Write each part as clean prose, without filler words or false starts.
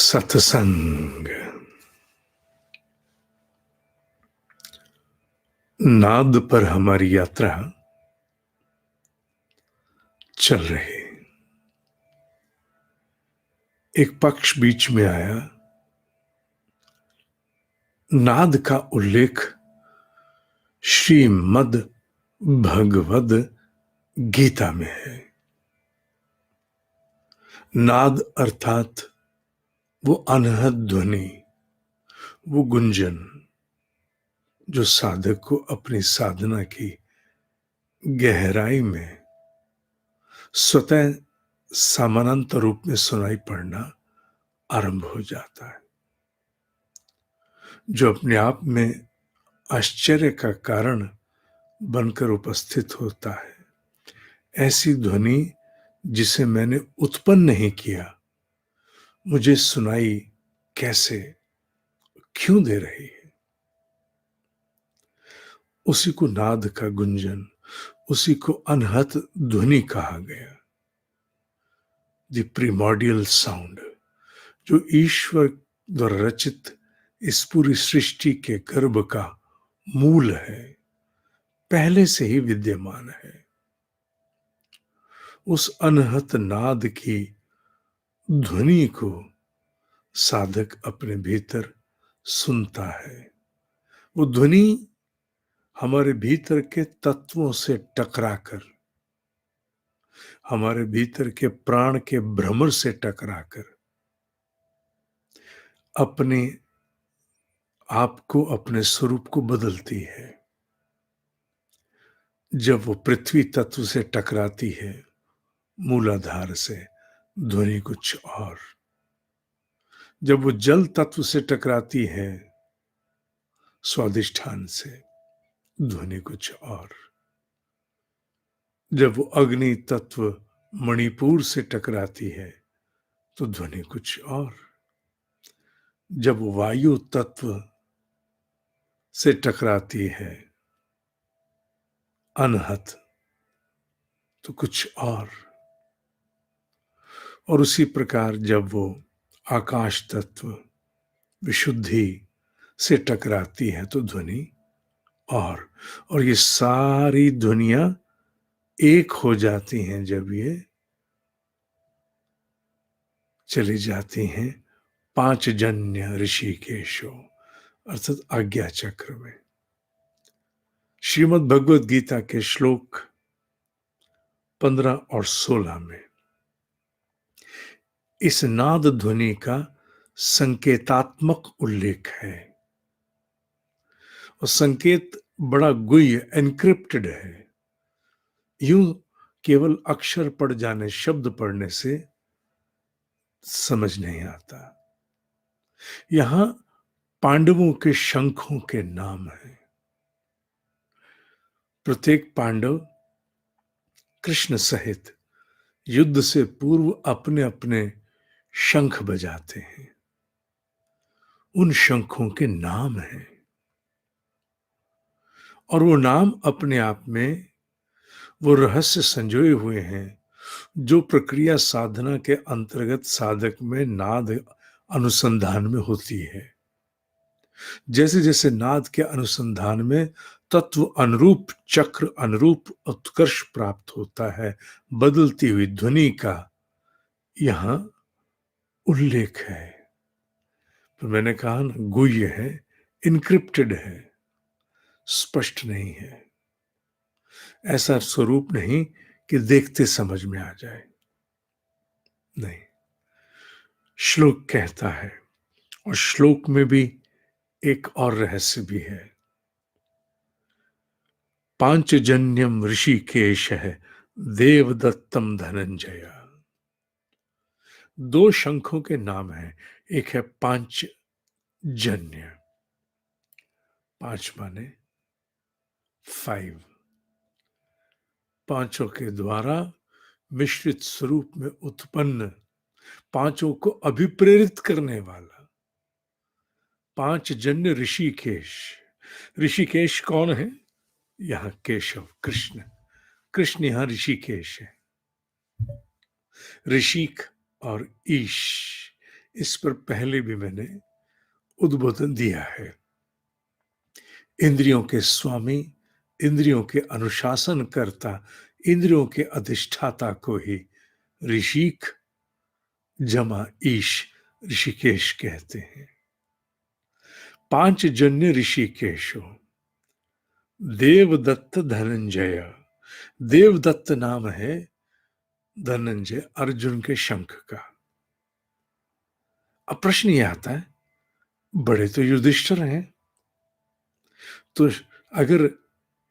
सत्संग। नाद पर हमारी यात्रा चल रही। एक पक्ष बीच में आया। नाद का उल्लेख श्रीमद् भगवद गीता में है। नाद अर्थात वो अनहद ध्वनि, वो गुंजन जो साधक को अपनी साधना की गहराई में स्वतः समानांतर रूप में सुनाई पड़ना आरंभ हो जाता है, जो अपने आप में आश्चर्य का कारण बनकर उपस्थित होता है। ऐसी ध्वनि जिसे मैंने उत्पन्न नहीं किया, मुझे सुनाई कैसे, क्यों दे रही है, उसी को नाद का गुंजन, उसी को अनहत ध्वनि कहा गया। द प्रिमोर्डियल साउंड, जो ईश्वर द्वारा रचित इस पूरी सृष्टि के गर्भ का मूल है, पहले से ही विद्यमान है। उस अनहत नाद की ध्वनि को साधक अपने भीतर सुनता है। वो ध्वनि हमारे भीतर के तत्वों से टकराकर, हमारे भीतर के प्राण के भ्रमर से टकराकर अपने आप को, अपने स्वरूप को बदलती है। जब वो पृथ्वी तत्व से टकराती है, मूलाधार से, ध्वनि कुछ और। जब वो जल तत्व से टकराती है, स्वादिष्ठान से, ध्वनि कुछ और। जब वो अग्नि तत्व मणिपुर से टकराती है, तो ध्वनि कुछ और। जब वो वायु तत्व से टकराती है, अनहत, तो कुछ और उसी प्रकार जब वो आकाश तत्व, विशुद्धि से टकराती है, तो ध्वनि और ये सारी ध्वनियां एक हो जाती हैं जब ये चली जाती हैं पांचजन्य ऋषिकेशो अर्थात आज्ञा चक्र में। श्रीमद् भगवद गीता के श्लोक 15 और 16 में इस नाद ध्वनि का संकेतात्मक उल्लेख है, और संकेत बड़ा गुह्य, एनक्रिप्टेड है। यूं केवल अक्षर पढ़ जाने, शब्द पढ़ने से समझ नहीं आता। यहां पांडवों के शंखों के नाम हैं। प्रत्येक पांडव कृष्ण सहित युद्ध से पूर्व अपने अपने शंख बजाते हैं। उन शंखों के नाम हैं, और वो नाम अपने आप में वो रहस्य संजोए हुए हैं, जो प्रक्रिया साधना के अंतर्गत साधक में नाद अनुसंधान में होती है। जैसे जैसे नाद के अनुसंधान में तत्व अनुरूप चक्र अनुरूप उत्कर्ष प्राप्त होता है, बदलती हुई ध्वनि का यहां उल्लेख है। तो मैंने कहा ना, गुह्य है, इनक्रिप्टेड है, स्पष्ट नहीं है। ऐसा स्वरूप नहीं कि देखते समझ में आ जाए, नहीं। श्लोक कहता है, और श्लोक में भी एक और रहस्य भी है। पांचजन्यम ऋषिकेश है देवदत्तम धनंजय। दो शंखों के नाम हैं। एक है पांचजन्य, पांच माने 5, पांचों के द्वारा मिश्रित स्वरूप में उत्पन्न, पांचों को अभिप्रेरित करने वाला पांचजन्य ऋषिकेश। ऋषिकेश कौन है? यहां केशव, कृष्ण। कृष्ण यहां ऋषिकेश है। ऋषिक और ईश, इस पर पहले भी मैंने उद्बोधन दिया है। इंद्रियों के स्वामी, इंद्रियों के अनुशासनकर्ता, इंद्रियों के अधिष्ठाता को ही ऋषिक जमा ईश, ऋषिकेश कहते हैं। पांच जन्य ऋषिकेशो, देवदत्त धनंजय। देवदत्त नाम है धनंजय, अर्जुन के शंख का। अब प्रश्न ये आता है, बड़े तो युधिष्ठिर हैं, तो अगर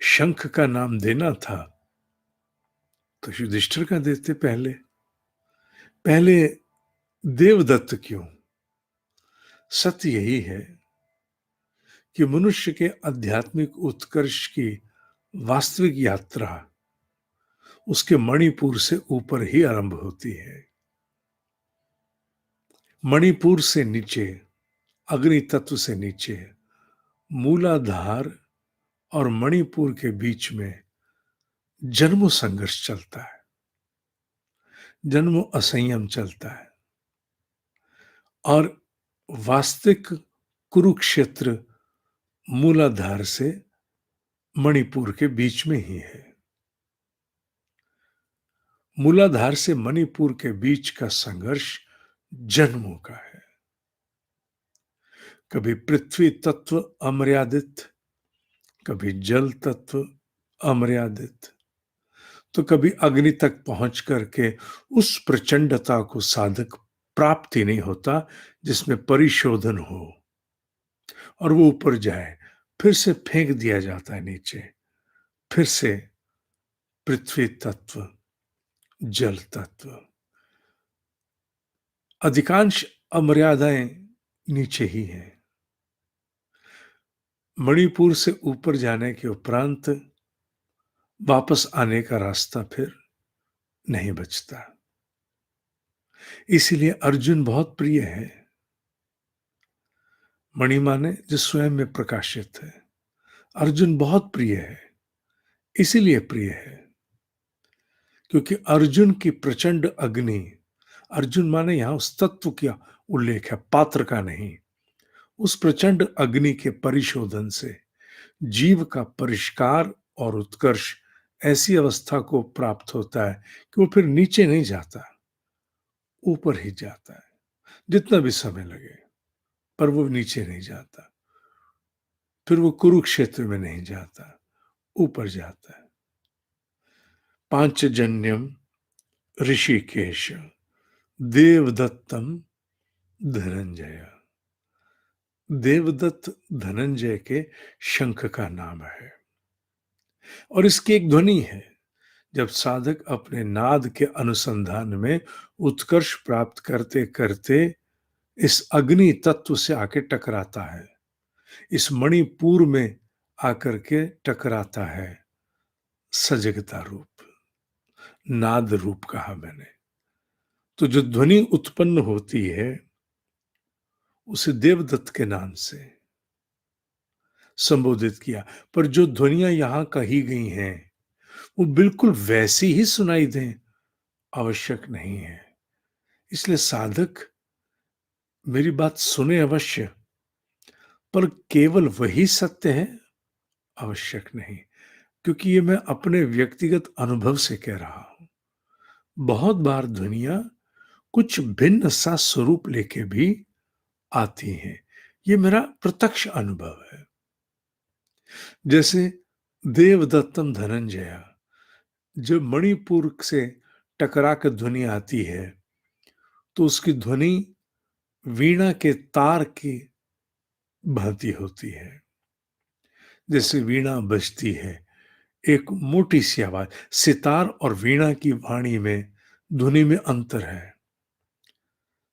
शंख का नाम देना था तो युधिष्ठिर का देते पहले। पहले देवदत्त क्यों? सत्य यही है कि मनुष्य के आध्यात्मिक उत्कर्ष की वास्तविक यात्रा उसके मणिपुर से ऊपर ही आरंभ होती है। मणिपुर से नीचे, अग्नि तत्व से नीचे, मूलाधार और मणिपुर के बीच में जन्मों संघर्ष चलता है, जन्मों असंयम चलता है। और वास्तविक कुरुक्षेत्र मूलाधार से मणिपुर के बीच में ही है। मूलाधार से मणिपुर के बीच का संघर्ष जन्मों का है। कभी पृथ्वी तत्व अमर्यादित, कभी जल तत्व अमर्यादित, तो कभी अग्नि तक पहुंच करके उस प्रचंडता को साधक प्राप्त ही नहीं होता जिसमें परिशोधन हो और वो ऊपर जाए, फिर से फेंक दिया जाता है नीचे, फिर से पृथ्वी तत्व, जल तत्व। अधिकांश अमर्यादाएं नीचे ही हैं। मणिपुर से ऊपर जाने के उपरांत वापस आने का रास्ता फिर नहीं बचता। इसीलिए अर्जुन बहुत प्रिय है। मणि माने जो स्वयं में प्रकाशित है। अर्जुन बहुत प्रिय है, इसीलिए प्रिय है क्योंकि अर्जुन की प्रचंड अग्नि, अर्जुन माने यहां उस तत्व का उल्लेख है, पात्र का नहीं। उस प्रचंड अग्नि के परिशोधन से जीव का परिष्कार और उत्कर्ष ऐसी अवस्था को प्राप्त होता है कि वो फिर नीचे नहीं जाता, ऊपर ही जाता है। जितना भी समय लगे, पर वो नीचे नहीं जाता। फिर वो कुरुक्षेत्र में नहीं जाता, ऊपर जाता है। पांचजन्यम ऋषिकेश, देवदत्तम धनंजय। देवदत्त धनंजय के शंख का नाम है और इसकी एक ध्वनि है। जब साधक अपने नाद के अनुसंधान में उत्कर्ष प्राप्त करते करते इस अग्नि तत्व से आके टकराता है, इस मणिपुर में आकर के टकराता है, सजगता रूप, नाद रूप कहा मैंने। तो जो ध्वनि उत्पन्न होती है उसे देवदत्त के नाम से संबोधित किया। पर जो ध्वनियां यहां कही गई हैं वो बिल्कुल वैसी ही सुनाई दें आवश्यक नहीं है। इसलिए साधक मेरी बात सुने अवश्य, पर केवल वही सत्य है आवश्यक नहीं, क्योंकि ये मैं अपने व्यक्तिगत अनुभव से कह रहा हूं। बहुत बार ध्वनियां कुछ भिन्न सा स्वरूप लेके भी आती हैं। ये मेरा प्रत्यक्ष अनुभव है। जैसे देवदत्तम धनंजया, जब मणिपुर से टकरा कर ध्वनि आती है तो उसकी ध्वनि वीणा के तार की भांति होती है। जैसे वीणा बजती है, एक मोटी सी आवाज। सितार और वीणा की वाणी में, ध्वनि में अंतर है।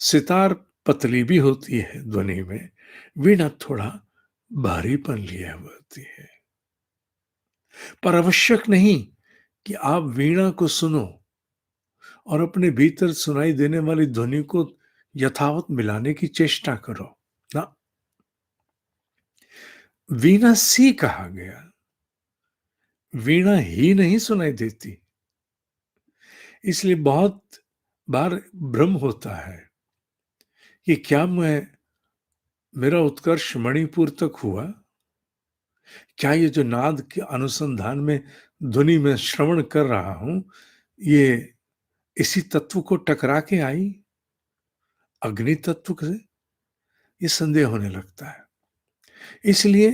सितार पतली भी होती है ध्वनि में, वीणा थोड़ा भारीपन लिया हुआ होती है। पर आवश्यक नहीं कि आप वीणा को सुनो और अपने भीतर सुनाई देने वाली ध्वनि को यथावत मिलाने की चेष्टा करो ना। वीणा सी कहा गया, वीणा ही नहीं सुनाई देती। इसलिए बहुत बार भ्रम होता है कि क्या मेरा उत्कर्ष मणिपुर तक हुआ? क्या ये जो नाद के अनुसंधान में ध्वनि में श्रवण कर रहा हूं, ये इसी तत्व को टकरा के आई, अग्नि तत्व से? ये संदेह होने लगता है। इसलिए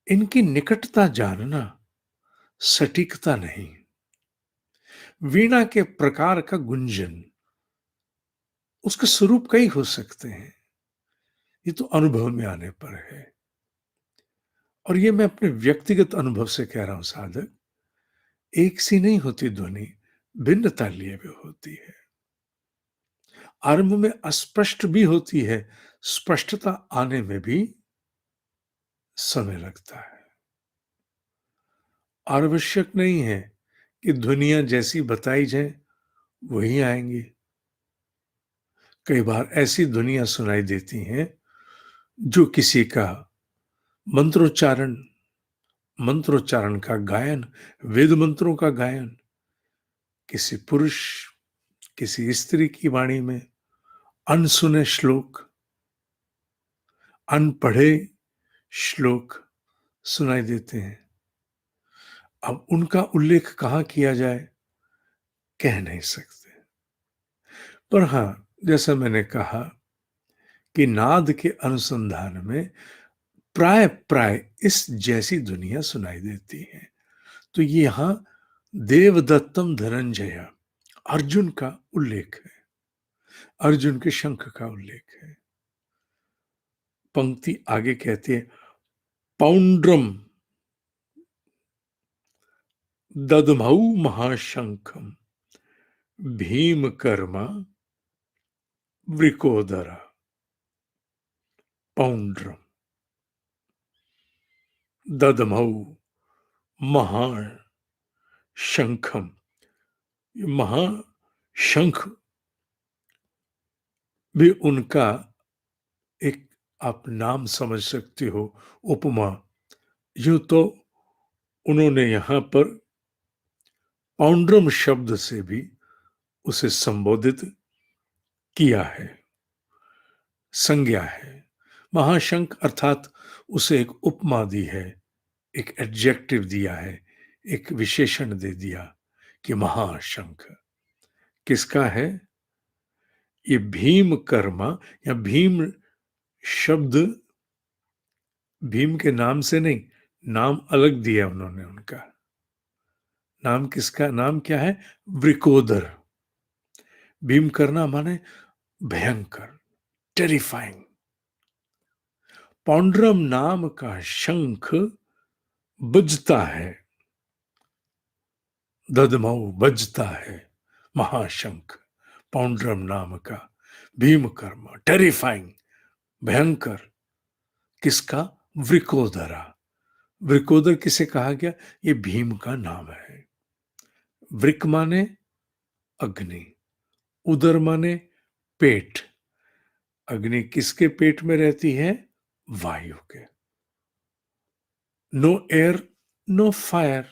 इनकी निकटता जानना सटीकता नहीं। वीणा के प्रकार का गुंजन, उसके स्वरूप कई हो सकते हैं, ये तो अनुभव में आने पर है। और ये मैं अपने व्यक्तिगत अनुभव से कह रहा हूं साधक, एक सी नहीं होती ध्वनि, भिन्नता लिए हुए होती है। आरंभ में अस्पष्ट भी होती है, स्पष्टता आने में भी समय लगता है। आवश्यक नहीं है कि ध्वनियां जैसी बताई जाए वही आएंगी। कई बार ऐसी ध्वनियां सुनाई देती हैं जो किसी का मंत्रोच्चारण, मंत्रोच्चारण का गायन, वेद मंत्रों का गायन, किसी पुरुष, किसी स्त्री की वाणी में अनसुने श्लोक, अनपढ़े श्लोक सुनाई देते हैं। अब उनका उल्लेख कहां किया जाए, कह नहीं सकते। पर हां, जैसा मैंने कहा कि नाद के अनुसंधान में प्राय प्राय इस जैसी दुनिया सुनाई देती है। तो ये यहां देवदत्तम धनंजय, अर्जुन का उल्लेख है, अर्जुन के शंख का उल्लेख है। पंक्ति आगे कहती है, पौंड्रम ददमऊ महाशंखम भीम कर्मा वृकोदरा। पौंड्रम ददमऊ महाशंखम, महाशंख भी उनका एक आप नाम समझ सकते हो, उपमा। यूं तो उन्होंने यहां पर पौंड्रम शब्द से भी उसे संबोधित किया है, संज्ञा है। महाशंख अर्थात उसे एक उपमा दी है, एक एडजेक्टिव दिया है, एक विशेषण दे दिया कि महाशंख किसका है? ये भीम कर्मा या भीम शब्द भीम के नाम से नहीं, नाम अलग दिया उन्होंने। उनका नाम, किसका नाम क्या है? वृकोदर। भीम करना माने भयंकर, टेरिफाइंग। पौंड्रम नाम का शंख बजता है, ददमऊ बजता है, महाशंख पौंड्रम नाम का, भीम कर्म, टेरिफाइंग, भयंकर। किसका? वृकोदरा। वृकोदर किसे कहा गया? ये भीम का नाम है। वृक माने अग्नि, उदर माने पेट। अग्नि किसके पेट में रहती है? वायु के। No air no fire.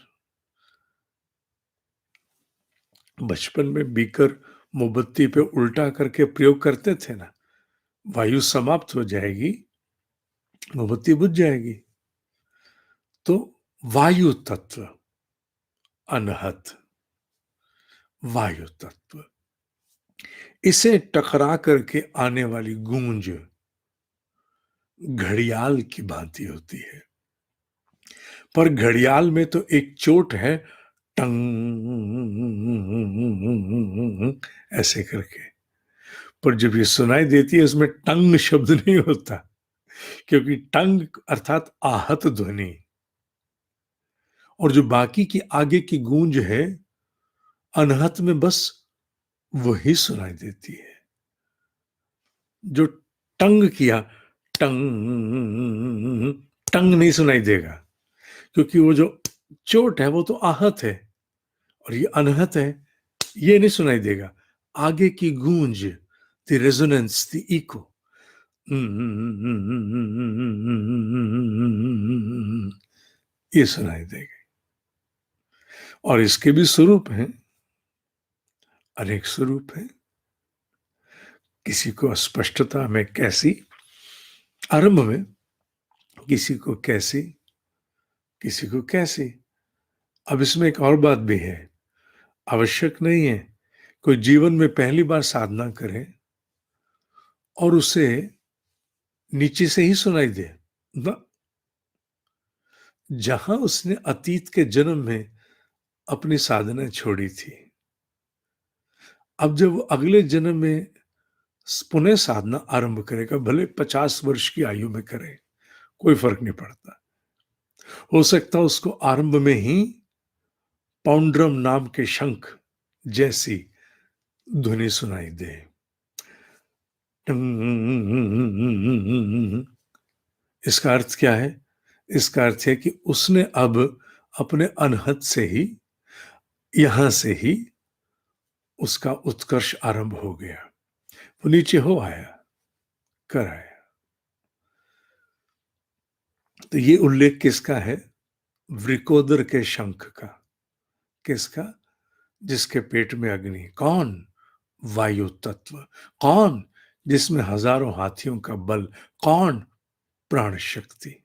बचपन में बीकर मोमबत्ती पे उल्टा करके प्रयोग करते थे ना, वायु समाप्त हो जाएगी, मोमबत्ती बुझ जाएगी। तो वायु तत्व, अनहत वायु तत्व, इसे टकरा करके आने वाली गूंज घड़ियाल की भांति होती है। पर घड़ियाल में तो एक चोट है, टंग ऐसे करके। पर जब ये सुनाई देती है, उसमें टंग शब्द नहीं होता, क्योंकि टंग अर्थात आहत ध्वनि। और जो बाकी की आगे की गूंज है, अनहत में बस वही सुनाई देती है। जो टंग किया, टंग टंग नहीं सुनाई देगा, क्योंकि वो जो चोट है वो तो आहत है, और ये अनहत है, ये नहीं सुनाई देगा। आगे की गूंज, द रेजोनेंस, द इको, ये सुनाई देगा। और इसके भी स्वरूप हैं, अनेक स्वरूप हैं। किसी को स्पष्टता में कैसी, आरंभ में किसी को कैसी, किसी को कैसी। अब इसमें एक और बात भी है, आवश्यक नहीं है कोई जीवन में पहली बार साधना करे और उसे नीचे से ही सुनाई दे ना। जहां उसने अतीत के जन्म में अपनी साधना छोड़ी थी, अब जब वो अगले जन्म में पुनः साधना आरंभ करेगा, भले 50 वर्ष की आयु में करे, कोई फर्क नहीं पड़ता। हो सकता है उसको आरंभ में ही पौंड्रम नाम के शंख जैसी ध्वनि सुनाई दे। इसका अर्थ क्या है? इसका अर्थ है कि उसने अब अपने अनहद से ही, यहां से ही उसका उत्कर्ष आरंभ हो गया। वो नीचे हो आया, कर आया। तो ये उल्लेख किसका है? वृकोदर के शंख का। किसका? जिसके पेट में अग्नि। कौन? वायु तत्व। कौन? जिसमें हजारों हाथियों का बल। कौन? प्राण शक्ति।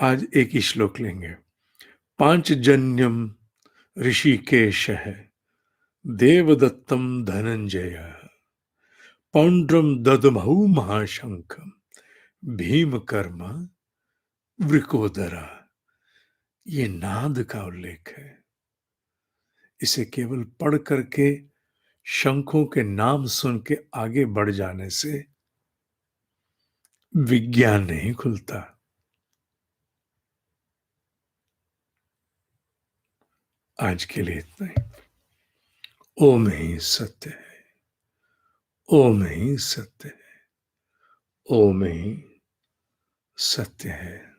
आज एक ही श्लोक लेंगे। पांचजन्यम ऋषिकेश है, देवदत्तम धनंजय, पौंड्रम ददमहु महाशंखम, भीम कर्म वृकोदरा। ये नाद का उल्लेख है। इसे केवल पढ़ करके, शंखों के नाम सुन के आगे बढ़ जाने से विज्ञान नहीं खुलता। आज के लिए इतना ही। ओम ही सत्य है, ओम ही सत्य है, ओम ही सत्य है।